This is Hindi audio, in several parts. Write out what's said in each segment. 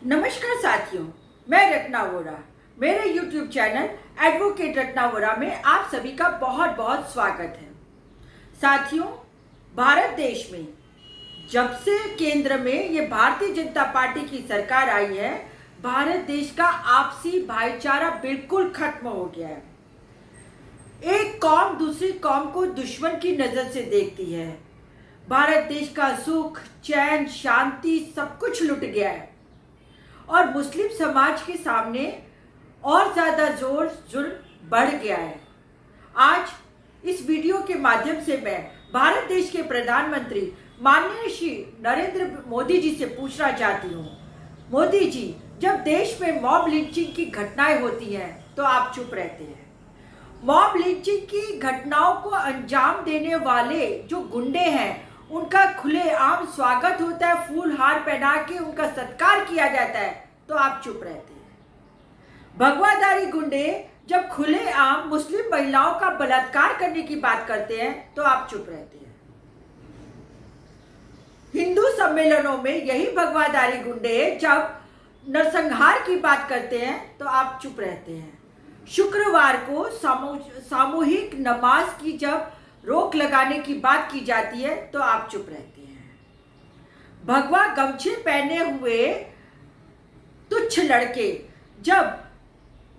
नमस्कार साथियों, मैं रत्ना वोरा। मेरे YouTube channel advocate Ratna Vora में आप सभी का बहुत बहुत स्वागत है। साथियों, भारत देश में जब से केंद्र में ये भारतीय जनता पार्टी की सरकार आई है, भारत देश का आपसी भाईचारा बिल्कुल खत्म हो गया है। एक कौम दूसरी कौम को दुश्मन की नजर से देखती है। भारत देश का सुख, चैन, शांति सब कुछ लुट गया है और मुस्लिम समाज के सामने और ज़्यादा जोर जुल्म बढ़ गया है। आज इस वीडियो के माध्यम से मैं भारत देश के प्रधानमंत्री माननीय श्री नरेंद्र मोदी जी से पूछना चाहती हूँ, मोदी जी, जब देश में मॉब लिंचिंग की घटनाएं होती हैं तो आप चुप रहते हैं। मॉब लिंचिंग की घटनाओं को अंजाम देने वाले जो गुंडे हैं उनका खुलेआम स्वागत होता है, फूल हार पहना के उनका सत्कार किया जाता है, तो आप चुप रहते हैं। भगवाधारी गुंडे जब खुलेआम मुस्लिम महिलाओं का बलात्कार करने की बात करते हैं तो आप चुप रहते हैं। हिंदू सम्मेलनों में यही भगवाधारी गुंडे जब नरसंहार की बात करते हैं तो आप चुप रहते हैं। शुक्रवार को सामूहिक नमाज की जब रोक लगाने की बात की जाती है तो आप चुप रहते हैं। भगवा गमछे पहने हुए तुच्छ लड़के जब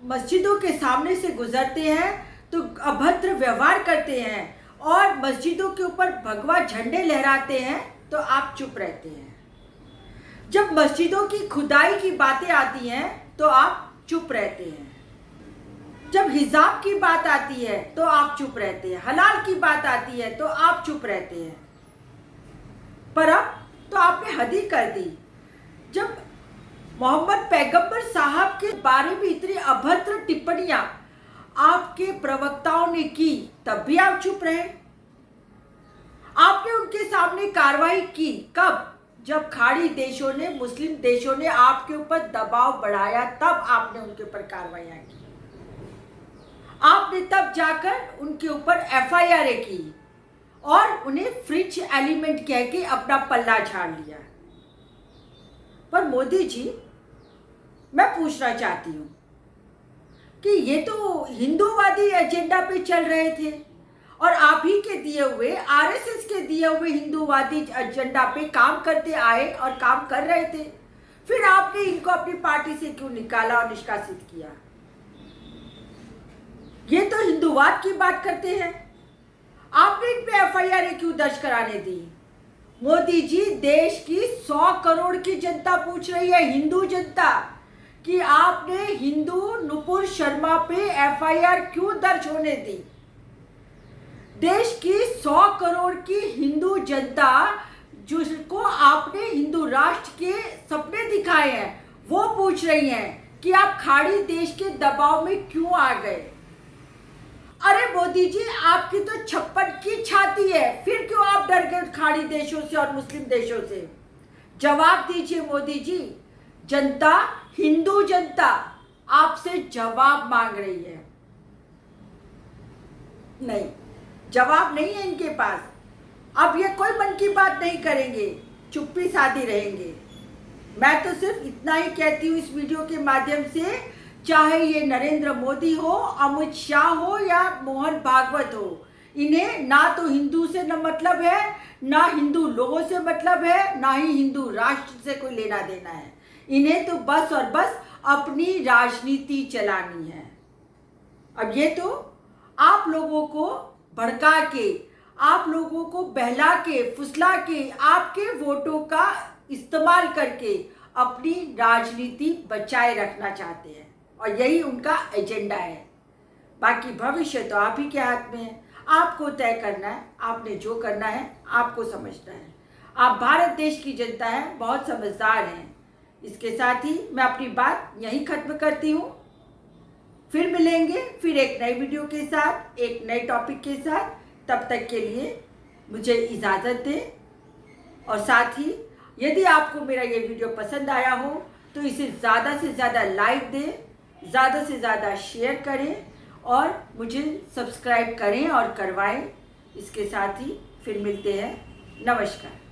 मस्जिदों के सामने से गुजरते हैं तो अभद्र व्यवहार करते हैं और मस्जिदों के ऊपर भगवा झंडे लहराते हैं तो आप चुप रहते हैं। जब मस्जिदों की खुदाई की बातें आती हैं तो आप चुप रहते हैं। जब हिजाब की बात आती है तो आप चुप रहते हैं। हलाल की बात आती है तो आप चुप रहते हैं। पर अब तो आपने हद ही कर दी। जब मोहम्मद पैगंबर साहब के बारे में इतनी अभद्र टिप्पणियां आपके प्रवक्ताओं ने की तब भी आप चुप रहे। आपने उनके सामने कार्रवाई की कब? जब खाड़ी देशों ने, मुस्लिम देशों ने आपके ऊपर दबाव बढ़ाया तब आपने उनके ऊपर कार्रवाइयां की। आपने तब जाकर उनके ऊपर FIR की और उन्हें फ्रिंज एलिमेंट कह के अपना पल्ला झाड़ लिया। पर मोदी जी, मैं पूछना चाहती हूँ कि ये तो हिंदूवादी एजेंडा पे चल रहे थे और आप ही के दिए हुए, RSS के दिए हुए हिंदूवादी एजेंडा पे काम करते आए और काम कर रहे थे, फिर आपने इनको अपनी पार्टी से क्यों निकाला और निष्कासित किया? ये तो हिंदूवाद की बात करते हैं, आपने इन पे FIR क्यों दर्ज कराने दी? मोदी जी, देश की 100 करोड़ की जनता पूछ रही है, हिंदू जनता, कि आपने हिंदू नुपुर शर्मा पे FIR क्यों दर्ज होने दी? देश की 100 करोड़ की हिंदू जनता जिसको आपने हिंदू राष्ट्र के सपने दिखाए हैं, वो पूछ रही हैं कि आप खाड़ी देश के दबाव में क्यों आ गए? अरे मोदी जी, आपकी तो 56 की छाती है, फिर क्यों आप डर गए खाड़ी देशों से और मुस्लिम देशों से? जवाब दीजिए मोदी जी। जनता, हिंदू जनता आपसे जवाब मांग रही है। नहीं, जवाब नहीं है इनके पास। अब ये कोई मन की बात नहीं करेंगे, चुप्पी साधी रहेंगे। मैं तो सिर्फ इतना ही कहती हूँ इस वीडियो के माध्यम से, चाहे ये नरेंद्र मोदी हो, अमित शाह हो या मोहन भागवत हो, इन्हें ना तो हिंदू से न मतलब है, ना हिंदू लोगों से मतलब है, ना ही हिंदू राष्ट्र से कोई लेना देना है। इन्हें तो बस और बस अपनी राजनीति चलानी है। अब ये तो आप लोगों को भड़का के, आप लोगों को बहला के, फुसला के, आपके वोटों का इस्तेमाल करके अपनी राजनीति बचाए रखना चाहते हैं और यही उनका एजेंडा है। बाकी भविष्य तो आप ही के हाथ में है, आपको तय करना है। आपने जो करना है आपको समझना है। आप भारत देश की जनता है, बहुत समझदार हैं। इसके साथ ही मैं अपनी बात यहीं खत्म करती हूँ। फिर मिलेंगे, फिर एक नई वीडियो के साथ, एक नए टॉपिक के साथ। तब तक के लिए मुझे इजाज़त दें और साथ ही यदि आपको मेरा ये वीडियो पसंद आया हो तो इसे ज़्यादा से ज़्यादा लाइक दें, ज़्यादा से ज़्यादा शेयर करें और मुझे सब्सक्राइब करें और करवाएं। इसके साथ ही फिर मिलते हैं। नमस्कार।